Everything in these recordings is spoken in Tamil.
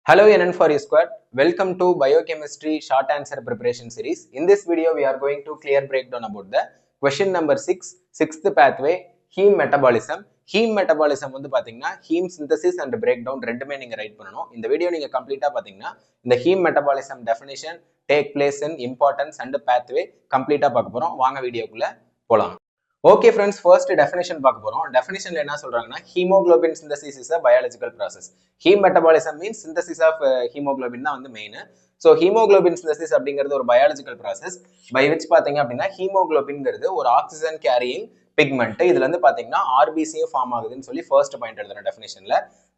Hello NN for E squared. Welcome to Biochemistry Short Answer Preparation Series. In this video, we are going to clear breakdown about the question number 6, sixth pathway, heme metabolism. Heme metabolism வந்து பாத்தீங்கன்னா heme synthesis and breakdown ரெண்டுமே நீங்க ரைட் பண்ணணும். இந்த வீடியோ நீங்க கம்ப்ளீட்டா பாத்தீங்கன்னா இந்த heme metabolism definition, take place in importance and pathway கம்ப்ளீட்டா பார்க்க போறோம். வாங்க வீடியோக்குள்ள போலாம். Okay friends, first definition பார்க்க போறோம். Definitionல என்ன சொல்றாங்கன்னா hemoglobin synthesis is a biological process. Heme metabolism means synthesis of hemoglobin தான் வந்து மெயின். ஸோ ஹீமோகுளோபின் சிந்தசிஸ் அப்படிங்கிறது ஒரு பயாலஜிக்கல் ப்ராசஸ் பை விச் பார்த்தீங்க அப்படின்னா ஹீமோகுளோபின்ங்கிறது ஒரு ஆக்சிஜன் கேரியிங் பிக்மெண்ட். இதுல இருந்து பாத்தீங்கன்னா ஆர்பிசியும் ஃபார்ம் ஆகுதுன்னு சொல்லி ஃபர்ஸ்ட் பாயிண்ட் எழுதுற டெஃபினேஷன்ல.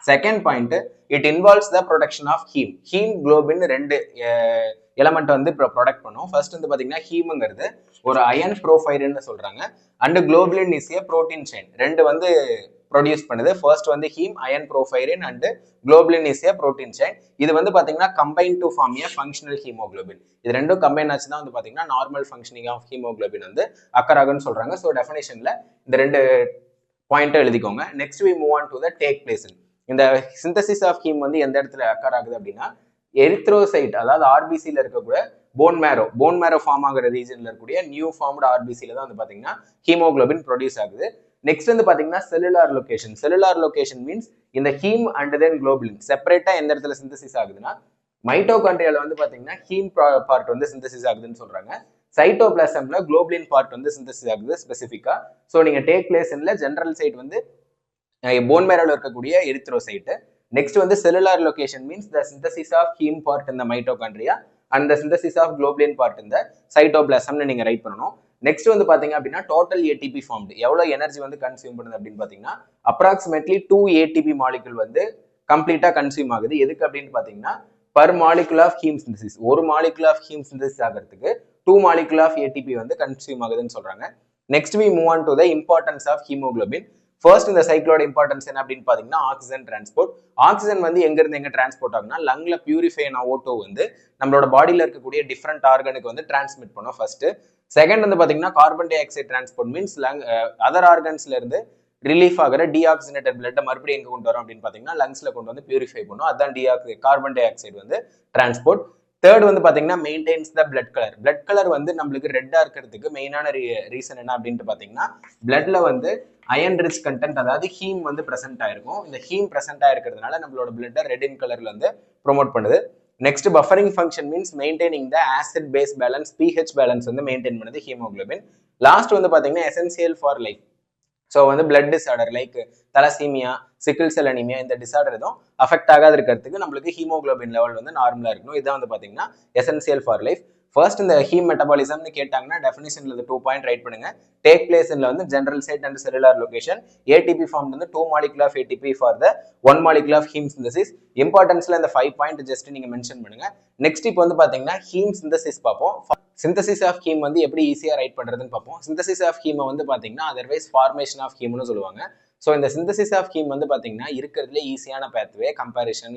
Second point, it involves the production of haem. Haem globin ரெண்டு எலமெண்ட் வந்து ப்ரொடக்ட் பண்ணும். ஃபர்ஸ்ட் வந்து பாத்தீங்கன்னா ஹீமுங்கிறது ஒரு அயன் ப்ரோஃபைல்னு சொல்றாங்க. And globulin is a protein chain. ரெண்டு வந்து ப்ரொடியூஸ் பண்ணுது. ஃபர்ஸ்ட் வந்து haem iron porphyrin and globulin is a protein chain. இது வந்து பாத்தீங்கன்னா combine to form a functional haemoglobin. இது ரெண்டும் கம்பைன் ஆச்சு தான் வந்து பாத்தீங்கன்னா நார்மல் ஃபங்க்ஷனிங் ஆஃப் ஹீமோகுளோபின் வந்து அக்கர் ஆகுன்னு சொல்றாங்க. ஸோ டெஃபினேஷன்ல இந்த ரெண்டு பாயிண்ட் எழுதிக்கோங்க. Next we move on to the take place. இந்த சிந்தசிஸ் ஆஃப் ஹீம் வந்து எந்த இடத்துல அக்கர் ஆகுது அப்படின்னா எரித்ரோசைட், அதாவது ஆர்பிசியில இருக்கக்கூடிய போன் மேரோ ஃபார்ம் ஆகிற ரீஜன்ல இருக்கக்கூடிய நியூ ஃபார்ம்டு ஆர்பிசியில தான் வந்து பாத்தீங்கன்னா ஹீமோகுளோபின் ப்ரொடியூஸ் ஆகுது. நெக்ஸ்ட் வந்து பாத்தீங்கன்னா cellular location. Cellular location means இந்த ஹீம் அண்ட் தென் குளோபுலின் செப்பரேட்டா எந்த இடத்துல சிந்தசிஸ் ஆகுதுன்னா மைட்டோகாண்ட்ரியால வந்து பாத்தீங்கன்னா ஹீம் பார்ட் வந்து சிந்தசிஸ் ஆகுதுன்னு சொல்றாங்க. சைட்டோபிளாசம்ல குளோபுலின் பார்ட் வந்து சிந்தசிஸ் ஆகுது ஸ்பெசிஃபிக்கா. ஸோ நீங்க டேக் பிளேஸ்ல ஜெனரல் சைட் வந்து போன் மேரோல இருக்கக்கூடிய எரித்ரோசைட். நெக்ஸ்ட் வந்து cellular location means the synthesis of haem part இந்த mitochondria and the synthesis of globulin part இந்த சைட்டோபிளாசம்னு நீங்க ரைட் பண்ணணும். நெக்ஸ்ட் வந்து பாத்தீங்க அப்படின்னா டோட்டல் ஏடிபி ஃபார்ம்டு எவ்வளவு எனர்ஜி வந்து கன்சியூம் பண்ணுது அப்படின்னு பாத்தீங்கன்னா அப்ராக்சிமேட்லி 2 ஏடிபி மாலிகுல் வந்து கம்ப்ளீட்டா கன்சியூம் ஆகுது. எதுக்கு அப்படின்னு பாத்தீங்கன்னா per molecule of heme synthesis, ஒரு மாலிகுல் ஆஃப் ஹீம் சிந்தசிஸ் ஆகிறதுக்கு 2 மாலிகுல் ஆஃப் ஏடிபி வந்து கன்சியூம் ஆகுதுன்னு சொல்றாங்க. Next we move on to the importance of haemoglobin. First இந்த சைக்கிளோட இம்பார்ட்டன்ஸ் என்ன அப்படின்னு பாத்தீங்கன்னா ஆக்சிஜன் டிரான்ஸ்போர்ட். ஆக்சிஜன் வந்து எங்க இருந்து எங்க டிரான்ஸ்போர்ட் ஆகுனா லங்ல பியூரிஃபை ஆன ஓட்டோ வந்து நம்மளோட பாடியில இருக்கக்கூடிய டிஃப்ரெண்ட் ஆர்கனுக்கு வந்து டிரான்ஸ்மிட் பண்ணும் ஃபர்ஸ்ட். செகண்ட் வந்து பாத்தீங்கன்னா carbon dioxide transport means other ஆர்கன்ஸ்ல இருந்து ரிலீஃப் ஆகிற டீஆக்சிஜனேட்டட் பிளட்டை மறுபடியும் எங்க கொண்டு வரும் அப்படின்னு பாத்தீங்கன்னா லங்ஸ்ல கொண்டு வந்து பியூரிஃபை பண்ணும். அதான் கார்பன் டை ஆக்சைடு வந்து டிரான்ஸ்போர்ட். தேர்ட் வந்து பாத்தீங்கன்னா maintenance the blood colour. Blood colour வந்து நம்மளுக்கு ரெட்டா இருக்கிறதுக்கு மெயினான ரீசன் என்ன அப்படின்ட்டு பாத்தீங்கன்னா பிளட்ல வந்து அயன் ரிச் கண்டென்ட், அதாவது ஹீம் வந்து பிரசன்ட் ஆயிருக்கும். இந்த ஹீம் பிரசன்ட் ஆயிருக்கிறதுனால நம்மளோட பிளட்டை ரெட் இன் கலர்ல வந்து ப்ரொமோட் பண்ணுது. Next buffering function means maintaining the acid base balance, pH balance வந்து மெயின்டைன் பண்ணுது ஹீமோகுளோபின். லாஸ்ட் வந்து பாத்தீங்கன்னா எசென்சியல் ஃபார் லைஃப். ஸோ வந்து blood disorder like thalassaemia, sickle cell anaemia இந்த டிசார்டர் எதுவும் அஃபெக்ட் ஆகாது இருக்கிறதுக்கு நம்மளுக்கு ஹீமோகுளோபின் லெவல் வந்து நார்மலா இருக்கணும். இதான் வந்து பாத்தீங்கன்னா எசென்சியல் ஃபார் லைஃப். ஃபர்ஸ்ட் இந்த ஹீம் மெட்டபாலிசம்னு கேட்டாங்கன்னா டெஃபினிஷன்ல 2 பாயிண்ட் ரைட் பண்ணுங்க. டேக் பிளேஸ்ல வந்து general site and cellular location. ATP form வந்து 2 molecule of ATP for the 1 molecule of heme synthesis. இம்பார்ட்டன்ஸ்ல இந்த 5 பாயிண்ட் ஜஸ்ட் நீங்க மென்ஷன் பண்ணுங்க. நெக்ஸ்ட் இப்போ வந்து பாத்தீங்கன்னா ஹீம் சிந்தசிஸ் பார்ப்போம். சிந்தசிஸ் ஆஃப் ஹீம் வந்து எப்படி ஈஸியா ரைட் பண்றதுன்னு பார்ப்போம். சிந்தசிஸ் ஆஃப் ஹீம் வந்து பாத்தீங்கன்னா அதர்வைஸ் ஃபார்மேஷன் ஆஃப் ஹீம்னு சொல்லுவாங்க. ஸோ இந்த சிந்தசிஸ் ஆஃப் ஹீம் வந்து பாத்தீங்கன்னா இருக்கிறதுல ஈஸியான பேத்வே கம்பேரிஷன்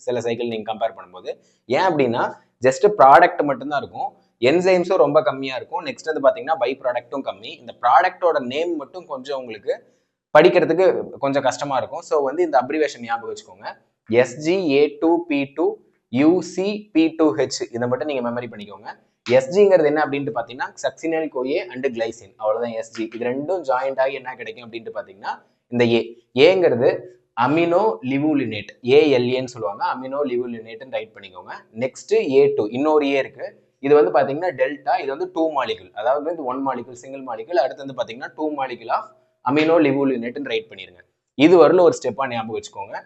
சில சைக்கிள் நீங்க கம்பேர் பண்ணும்போது. ஏன் அப்படின்னா ஜஸ்ட் ப்ராடக்ட் மட்டும்தான் இருக்கும், என்சைம்ஸும் ரொம்ப கம்மியா இருக்கும். நெக்ஸ்ட் வந்து பாத்தீங்கன்னா பை ப்ராடக்ட்டும் கம்மி. இந்த ப்ராடக்டோட நேம் மட்டும் கொஞ்சம் உங்களுக்கு படிக்கிறதுக்கு கொஞ்சம் கஷ்டமா இருக்கும். ஸோ வந்து இந்த அப்ரிவேஷன் ஞாபகம் வச்சுக்கோங்க. SgA2P2 UCP2H இதை மட்டும் நீங்க மெமரி பண்ணிக்கோங்க. எஸ்ஜிங்கிறது என்ன அப்படின்ட்டு பாத்தீங்கன்னா சக்சினியல் கோஏ அண்ட் கிளைசின், அவ்வளவுதான் எஸ்ஜி. இது ரெண்டும் ஜாயிண்ட் ஆகி என்ன கிடைக்கும் அப்படின்ட்டு பாத்தீங்கன்னா இந்த ஏங்கிறது அமினோ லிவுலினேட், ஏஎல்ஏன்னு சொல்லுவாங்க. அமினோ லிவுலினேட்னு ரைட் பண்ணிக்கோங்க. நெக்ஸ்ட் A2 இன்னொரு ஏ இருக்கு. இது வந்து பாத்தீங்கன்னா டெல்டா. இது வந்து 2 மாலிகுல், அதாவது இது 1 மாலிகுல் சிங்கிள் மாலிகுல். அடுத்து வந்து பாத்தீங்கன்னா 2 மாலிகுல் ஆஃப் அமினோ லிவுலினேட்னு ரைட் பண்ணிருங்க. இது வரல ஒரு ஸ்டெப்பா ஞாபகம் வச்சுக்கோங்க.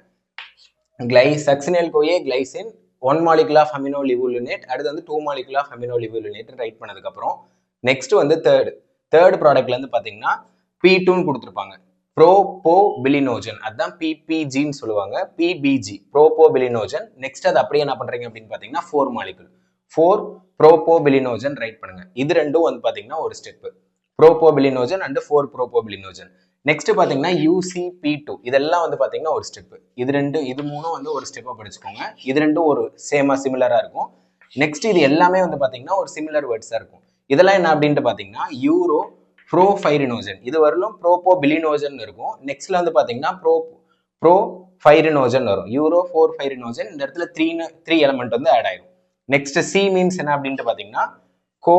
சக்சினியல் கோஏ கிளைசின் 1 மாலிகுல் ஆஃப் அமினோ லிவுலினேட், அடுத்து வந்து 2 மாலிகுல் ஆஃப் அமினோ லிவுலினேட் ரைட் பண்ணதுக்கு அப்புறம் நெக்ஸ்ட் வந்து தேர்ட் ப்ராடக்ட்ல இருந்து பாத்தீங்கன்னா P2ன்னு கொடுத்துருப்பாங்க. ப்ரோபோபிலினோஜன், அதான் PPGன்னு சொல்லுவாங்க. PBG ப்ரோபோபிலினோஜன். நெக்ஸ்ட் அது அப்படியே என்ன பண்றீங்க அப்படின்னு பாத்தீங்கன்னா 4 மாலிகுல் 4 ப்ரோபோபிலினோஜன் ரைட் பண்ணுங்க. இது ரெண்டும் வந்து பாத்தீங்கன்னா ஒரு ஸ்டெப், ப்ரோபோபிலினோஜன் அண்ட் 4 ப்ரோபோபிலினோஜன். நெக்ஸ்ட் பாத்தீங்கன்னா UCP2 இதெல்லாம் வந்து பாத்தீங்கன்னா ஒரு ஸ்டெப். இது மூணும் வந்து ஒரு ஸ்டெப்பா படிச்சுக்கோங்க. இது ரெண்டும் ஒரு சிமிலரா இருக்கும். நெக்ஸ்ட் இது எல்லாமே வந்து பாத்தீங்கன்னா ஒரு சிமிலர் வேர்ட்ஸா இருக்கும். இதெல்லாம் என்ன அப்படின்ட்டு பாத்தீங்கன்னா யூரோ ப்ரோஃபைரினோஜன், இது வரலும் ப்ரோபோபிலினோஜன் இருக்கும். நெக்ஸ்ட்ல வந்து பாத்தீங்கன்னா ப்ரோ ஃபைரினோஜன் வரும். யூரோ 4 ஃபைரினோஜன். இந்த இடத்துல த்ரீ எலமெண்ட் வந்து ஆட் ஆயிடும். நெக்ஸ்ட் சி மீன்ஸ் என்ன அப்படின்ட்டு பாத்தீங்கன்னா கோ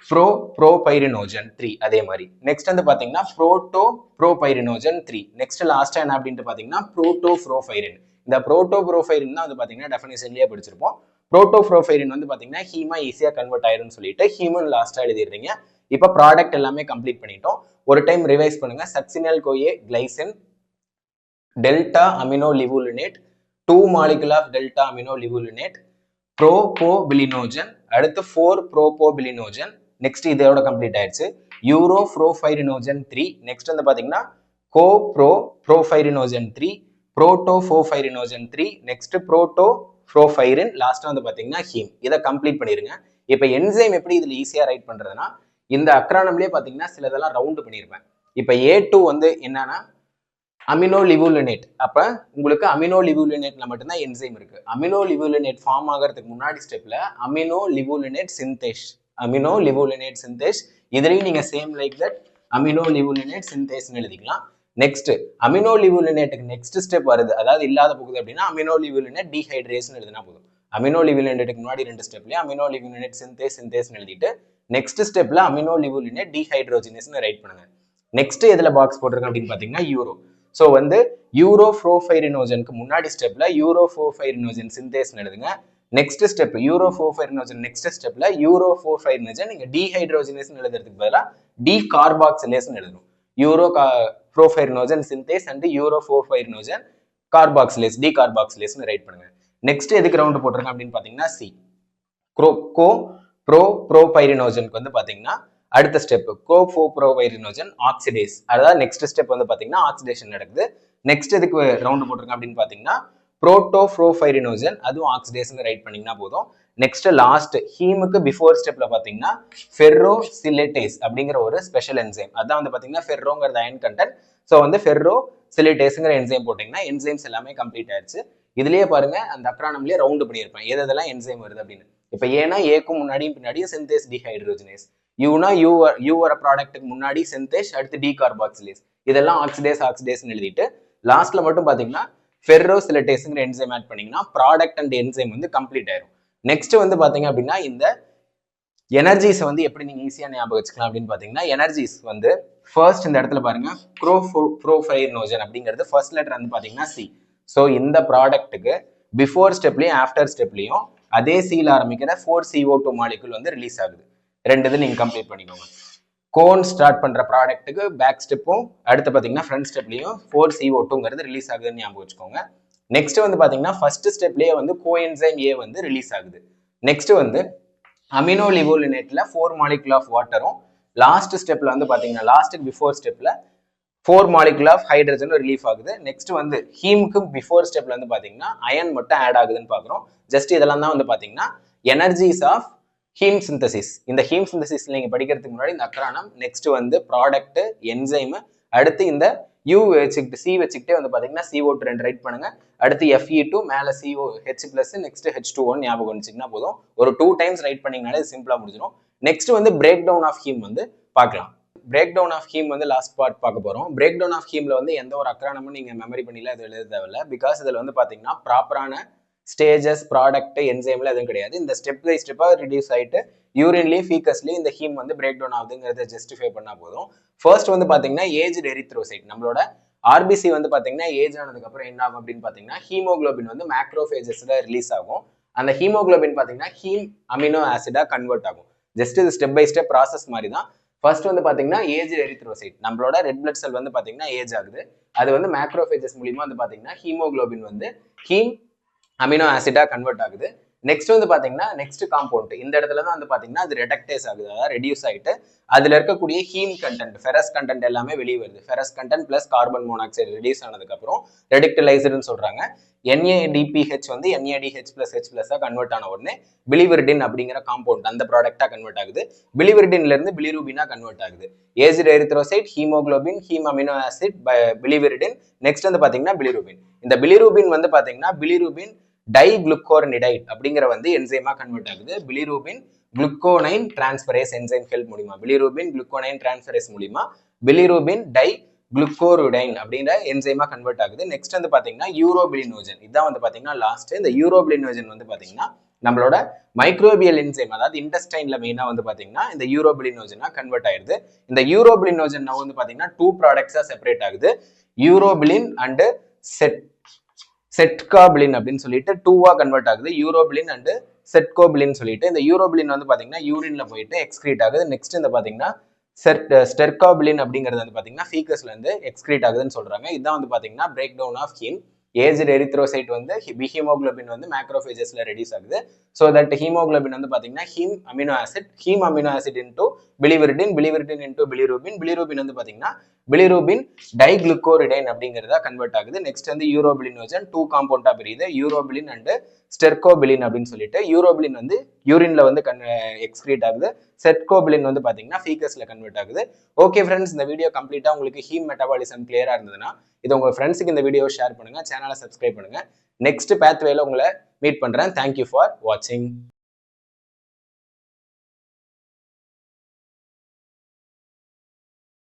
ப்ரோ ப்ரோபைரினோஜன் 3. அதே மாதிரி நெக்ஸ்ட் வந்து பாத்தீங்கன்னா புரோட்டோ ப்ரோபைரினோஜன் 3. நெக்ஸ்ட் லாஸ்டா என்ன அப்படின்ட்டு பாத்தீங்கன்னா புரோட்டோ ப்ரோஃபைரின். இந்த புரோட்டோ ப்ரோஃபைரின் தான் வந்து பாத்தீங்கன்னா டெஃபினிஷன்லயே படிச்சிருப்போம். புரோட்டோ ப்ரோஃபைரின் வந்து பாத்தீங்கன்னா ஹீமா ஈஸியா கன்வெர்ட் ஆயிரும்னு சொல்லிட்டு ஹீமன் லாஸ்டா எழுதிடுறீங்க. இப்ப ப்ராடக்ட் எல்லாமே கம்ப்ளீட் பண்ணிட்டோம். ஒரு டைம் ரிவைஸ் பண்ணுங்க. Succinyl CoA glycine, delta amino levulinate, 2 molecule of delta amino levulinate, porphobilinogen, அடுத்து 4 ப்ரோபோபிலினோஜன். நெக்ஸ்ட் இதோட கம்ப்ளீட் ஆயிடுச்சு. Uroporphyrinogen 3. நெக்ஸ்ட் வந்து பாத்தீங்கன்னா கோ ப்ரோஃபைரினோஜன் 3, புரோட்டோஃபோஃபைரினோஜன் 3, நெக்ஸ்ட் புரோட்டோஃபோஃபைரின், லாஸ்டா வந்து பாத்தீங்கன்னா ஹீம். இதை கம்ப்ளீட் பண்ணிருங்க. இப்ப என்சைம் எப்படி இதுல ஈஸியா ரைட் பண்றதுன்னா இந்த அக்ரானம்லயே பாத்தீங்கன்னா சிலதெல்லாம் ரவுண்ட் பண்ணிருப்பேன். இப்ப A2 வந்து என்னன்னா அமினோ லிவுலினேட். அப்ப உங்களுக்கு அமினோ லிவுலினேட்ல மட்டும்தான் என்சைம் இருக்கு. அமினோ லிவுலினேட் ஃபார்ம் ஆகிறதுக்கு முன்னாடி ஸ்டெப்ல அமினோ லிவுலினேட் சிந்தேஷ், இதுலயும் நீங்க சேம் லைக் தட் அமினோ லிவுலினேட் சிந்தேஸ்னு எழுதிக்கலாம். நெக்ஸ்ட் அமினோ லிவுலினேட்டுக்கு நெக்ஸ்ட் ஸ்டெப் வருது, அதாவது இல்லாத போகுது அப்படின்னா அமினோ லிவுலினேட் டீஹைட்ரேஷன் எழுதினா போதும். அமினோ லிவுலினேட்டுக்கு முன்னாடி 2 ஸ்டெப்லயே அமினோ லிவுலினேட் சிந்தேஸ்னு எழுதிட்டு நெக்ஸ்ட் ஸ்டெப்ல அமினோ லிவுலினேட் டீஹைட்ரோஜினேஸ்னு ரைட் பண்ணுங்க. நெக்ஸ்ட் எதுல பாக்ஸ் போட்டிருக்கேன் அப்படின்னு பாத்தீங்கன்னா யூரோ. ஸோ வந்து யூரோ ப்ரோஃபைரினோஜனுக்கு முன்னாடி ஸ்டெப்ல யூரோ ப்ரோஃபைரினோஜன் சிந்தேஸ்னு எழுதுங்க. Next step uroporphyrinogen, next ஸ்டெப்ல யூரோ ப்ரோஃபைரினோஜன் நீங்க டீஹைட்ரோஜினேஸ்னு எழுதுறதுக்கு பதிலாக டி கார்பாக்சிலேஸ்னு எழுதணும். Uroporphyrinogen synthase and uroporphyrinogen carboxylase, டி கார்பாக்சிலேஸ்னு ரைட் பண்ணுங்க. நெக்ஸ்ட் எதுக்கு ரவுண்ட் போட்டிருக்கேன் அப்படின்னு பாத்தீங்கன்னா சி கோ ப்ரோபைரினோஜனுக்கு வந்து பாத்தீங்கன்னா அடுத்த ஸ்டெப் கோப்ரோபைரினோஜன் ஆக்சிடேஸ், அதாவது நெக்ஸ்ட் ஸ்டெப் வந்து பாத்தீங்கன்னா ஆக்சிடேஷன் நடக்குது. நெக்ஸ்ட் எதுக்கு ரவுண்ட் போட்டிருக்கேன் அப்படின்னு பாத்தீங்கன்னா புரோட்டோஃப்ரோபைரினோஜன், அதுவும் ஆக்சிடேஸ்னு ரைட் பண்ணீங்கன்னா போதும். நெக்ஸ்ட் லாஸ்ட் ஹீமுக்கு பிஃபோர் ஸ்டெப்ல பாத்தீங்கன்னா ஃபெர்ரோசிலேட்டேஸ் அப்படிங்கிற ஒரு ஸ்பெஷல் என்சைம். அதான் வந்து பாத்தீங்கன்னா ஃபெர்ரோங்கிறது அயன் கண்டென்ட். ஸோ வந்து ஃபெர்ரோசிலேட்டேஸ்ங்கிற என்சைம் போட்டீங்கன்னா என்சைம்ஸ் எல்லாமே கம்ப்ளீட் ஆயிடுச்சு. இதுலயே பாருங்க அந்த அக்ரானம்லயே ரவுண்ட் பண்ணியிருப்பேன் எதெல்லாம் என்சைம் வருது அப்படின்னு. இப்ப ஏன்னா ஏக்கும் முன்னாடியும் பின்னாடியும் சிந்தேஸ் டிஹைட்ரோஜனேஸ், யூனா யூ வர ப்ராடக்ட்டுக்கு முன்னாடி சிந்தேஸ், அடுத்து டி கார்பாக்சிலேஸ், இதெல்லாம் ஆக்சிடேஸ்னு எழுதிட்டு லாஸ்ட்ல மட்டும் பாத்தீங்கன்னா ஃபெர்ரோசிலேட்டேஸ்ங்கிற என்சைம் ஆட் பண்ணீங்கன்னா ப்ராடக்ட் அண்ட் என்சைம் வந்து கம்ப்ளீட் ஆயிரும். நெக்ஸ்ட் வந்து பாத்தீங்க அப்படின்னா இந்த எனர்ஜிஸ் வந்து எப்படி நீங்க ஈஸியா ஞாபகம் வச்சுக்கலாம் அப்படின்னு பாத்தீங்கன்னா எனர்ஜிஸ் வந்து ஃபர்ஸ்ட் இந்த இடத்துல பாருங்க ப்ரோஃபைரினோஜன் அப்படிங்கிறது ஃபர்ஸ்ட் லெட்டர் வந்து பாத்தீங்கன்னா சி. ஸோ இந்த ப்ராடக்ட்டுக்கு பிஃபோர் ஸ்டெப்லயும் ஆஃப்டர் ஸ்டெப்லயும் அதே சீல ஆரம்பிக்கிற 4CO2 மாலிகுல் வந்து ரிலீஸ் ஆகுது. ரெண்டு இது நீங்க கம்ப்ளீட் பண்ணிக்கோங்க. கோன் ஸ்டார்ட் பண்ற ப்ராடக்ட்டுக்கு பேக் ஸ்டெப்பும் அடுத்து பாத்தீங்கன்னா ஃப்ரண்ட் ஸ்டெப்லயும் 4CO2ங்கிறது ரிலீஸ் ஆகுதுன்னு ஞாபகம் வச்சுக்கோங்க. நெக்ஸ்ட் வந்து பாத்தீங்கன்னா ஃபர்ஸ்ட் ஸ்டெப்லயே வந்து கோஎன்சைம் ஏ வந்து ரிலீஸ் ஆகுது. நெக்ஸ்ட் வந்து அமினோ லிவோலினேட்ல 4 molecule ஆஃப் வாட்டரும், லாஸ்ட் ஸ்டெப்ல வந்து பாத்தீங்கன்னா லாஸ்ட்டுக்கு பிஃபோர் ஸ்டெப்ல 4 molecule ஆஃப் ஹைட்ரஜனும் ரிலீஃப் ஆகுது. நெக்ஸ்ட் வந்து ஹீமுக்கு பிஃபோர் ஸ்டெப்ல வந்து பாத்தீங்கன்னா அயன் மட்டும் ஆட் ஆகுதுன்னு பாக்குறோம். ஜஸ்ட் இதெல்லாம் தான் வந்து பாத்தீங்கன்னா எனர்ஜிஸ் ஆஃப் ஹீம் சிந்தசிஸ். இந்த ஹீம் சிந்தசிஸ் நீங்க படிக்கிறதுக்கு முன்னாடி இந்த அக்ரானம், நெக்ஸ்ட் வந்து ப்ராடக்ட், என்சைம், அடுத்து இந்த யூ வச்சுக்கிட்டு சி வச்சுக்கிட்டே வந்து பாத்தீங்கன்னா CO2 2 ரைட் பண்ணுங்க. அடுத்து Fe2 மேல COH பிளஸ் நெக்ஸ்ட் H2O ஞாபகம் வச்சுக்கிட்டா போதும். ஒரு 2 டைம்ஸ் ரைட் பண்ணீங்கனாலே சிம்பிளா முடிஞ்சிடும். நெக்ஸ்ட் வந்து பிரேக் டவுன் ஆஃப் ஹீம் வந்து பார்க்கலாம். பிரேக் டவுன் ஆஃப் ஹீம் வந்து லாஸ்ட் பார்ட் பார்க்க போறோம். பிரேக் டவுன் ஆஃப் ஹீம்ல வந்து எந்த ஒரு அக்ரானமும் நீங்க மெமரி பண்ணில இது எழுத தேவையில்ல. பிகாஸ் இதுல வந்து பாத்தீங்கன்னா ப்ராப்பரான ஸ்டேஜஸ், ப்ராடக்ட், என்சைம்ல எதுவும் கிடையாது. இந்த ஸ்டெப் பை ஸ்டெப்பா ரிடியூஸ் ஆயிட்டு யூரின்லயும் ஃபீக்கஸ்லயும் இந்த ஹீம் வந்து பிரேக் டவுன் ஆகுதுங்கிறத ஜஸ்டிஃபை பண்ணா போதும். ஃபர்ஸ்ட் வந்து பாத்தீங்கன்னா ஏஜ் எரித்ரோசைட், நம்மளோட ஆர்பிசி வந்து பாத்தீங்கன்னா ஏஜ் ஆனதுக்கு அப்புறம் என்ன ஆகும் அப்படின்னு பாத்தீங்கன்னா ஹீமோகுளோபின் வந்து மேக்ரோஃபேஜஸ்ல ரிலீஸ் ஆகும். அந்த ஹீமோகுளோபின் பாத்தீங்கன்னா ஹீம் அமினோ ஆசிடா கன்வெர்ட் ஆகும். ஜஸ்ட் இது ஸ்டெப் பை ஸ்டெப் ப்ராசஸ் மாதிரி தான். ஃபர்ஸ்ட் வந்து பாத்தீங்கன்னா ஏஜ் எரித்ரோசைட், நம்மளோட ரெட் பிளட் செல் வந்து பாத்தீங்கன்னா ஏஜ் ஆகுது. அது வந்து மேக்ரோஃபேஜஸ் மூலியமா வந்து பாத்தீங்கன்னா ஹீமோகுளோபின் வந்து ஹீம் அமினோ ஆசிடா கன்வெர்ட் ஆகுது. நெக்ஸ்ட் வந்து பாத்தீங்கன்னா நெக்ஸ்ட் காம்பவுண்ட் இந்த இடத்துல தான் வந்து பாத்தீங்கன்னா அது ரெடக்டேஸ் ஆகுது, அதாவது ரெடியூஸ் ஆயிட்டு அதுல இருக்கக்கூடிய ஹீம் கண்டென்ட், ஃபெரஸ் கண்டென்ட் எல்லாமே வெளியே வருது. Ferrous content plus carbon monoxide release ஆனதுக்கு அப்புறம் ரெடிக்டலைசர்னு சொல்றாங்க. NADPH வந்து NADH பிளஸ் H பிளஸா கன்வெர்ட் ஆன உடனே பிலிவிரிடின் அப்படிங்கிற காம்பவுண்ட் அந்த ப்ராடக்டா கன்வெர்ட் ஆகுது. பிலிவிரிடின்ல இருந்து பிலிரூபினா கன்வெர்ட் ஆகுது. Aged erythrocyte, haemoglobin, haem amino acid, biliverdin, next வந்து பாத்தீங்கன்னா பிலிரூபின். இந்த பிலிரூபின் வந்து பாத்தீங்கன்னா பிலிரூபின் டைகுளுக்கோரனிடைட் அப்படிங்கிற வந்து என்சைமா கன்வெர்ட் ஆகுது. பிலிரூபின் குளுக்கோனைன் டிரான்ஸ்பரேஸ் என்சைம் ஹெல்ப் மூலியமா, பிலிரூபின் குளுக்கோனைன் டிரான்ஸ்பரேஸ் மூலியமா பிலிரூபின் டை குளுக்கோருடைன் அப்படிங்கிற என்சைமா கன்வெர்ட் ஆகுது. நெக்ஸ்ட் வந்து பாத்தீங்கன்னா யூரோபிலினோஜன். இதான் வந்து பாத்தீங்கன்னா லாஸ்ட். இந்த யூரோபிலினோஜன் வந்து பாத்தீங்கன்னா நம்மளோட மைக்ரோபியல் என்சைம், அதாவது இன்டெஸ்டைன்ல மெயினா வந்து பாத்தீங்கன்னா இந்த யூரோபிலினோஜனா கன்வெர்ட் ஆயிருது. இந்த யூரோபிலினோஜன் வந்து பாத்தீங்கன்னா 2 ப்ராடக்ட்ஸா செப்பரேட் ஆகுது. யூரோபிலின் அண்ட் செட்காபிலின் அப்படின்னு சொல்லிட்டு 2வா கன்வெர்ட் ஆகுது. யூரோபிலின் அண்ட் செட்கோபிலின் சொல்லிட்டு இந்த யூரோபிலின் வந்து பாத்தீங்கன்னா யூரின்ல போயிட்டு எக்ஸ்கிரீட் ஆகுது. நெக்ஸ்ட் இந்த பாத்தீங்கன்னா ஸ்டெர்காபிலின் அப்படிங்கிறது வந்து பாத்தீங்கன்னா ஃபீக்கஸ்ல இருந்து எக்ஸ்கிரீட் ஆகுதுன்னு சொல்றாங்க. இதான் வந்து பாத்தீங்கன்னா break down of haem. Aged erythrocyte வந்து ஹீமோகுளோபின் வந்து மேக்ரோஃபேஜஸ்ல ரெடியூஸ் ஆகுது. ஸோ தட் ஹீமோகுளோபின் வந்து பாத்தீங்கன்னா haem amino acid into biliverdin into bilirubin வந்து பாத்தீங்கன்னா பிலிரூபின் டைகுளுக்கோரிடைன் அப்படிங்கிறதா கன்வெர்ட் ஆகுது. நெக்ஸ்ட் வந்து யூரோபிலினோஜன் 2 காம்பவுண்டா பிரியுது, யூரோபிலின் அண்ட் ஸ்டெர்கோபிலின் அப்படின்னு சொல்லிட்டு. யூரோபிலின் வந்து யூரின்ல வந்து எக்ஸ்கிரீட் ஆகுது. செட்கோபிலின் வந்து பாத்தீங்கன்னா ஃபீக்கஸ்ல கன்வெர்ட் ஆகுது. ஓகே ஃப்ரெண்ட்ஸ், இந்த வீடியோ கம்ப்ளீட்டா உங்களுக்கு ஹீம் மெட்டபாலிசம் கிளியரா இருந்ததுன்னா இது உங்க ஃப்ரெண்ட்ஸுக்கு இந்த வீடியோ ஷேர் பண்ணுங்க, சேனலை சப்ஸ்கிரைப் பண்ணுங்க. நெக்ஸ்ட் பேத்வேல உங்களை மீட் பண்றேன். தேங்க்யூ ஃபார் வாட்சிங்.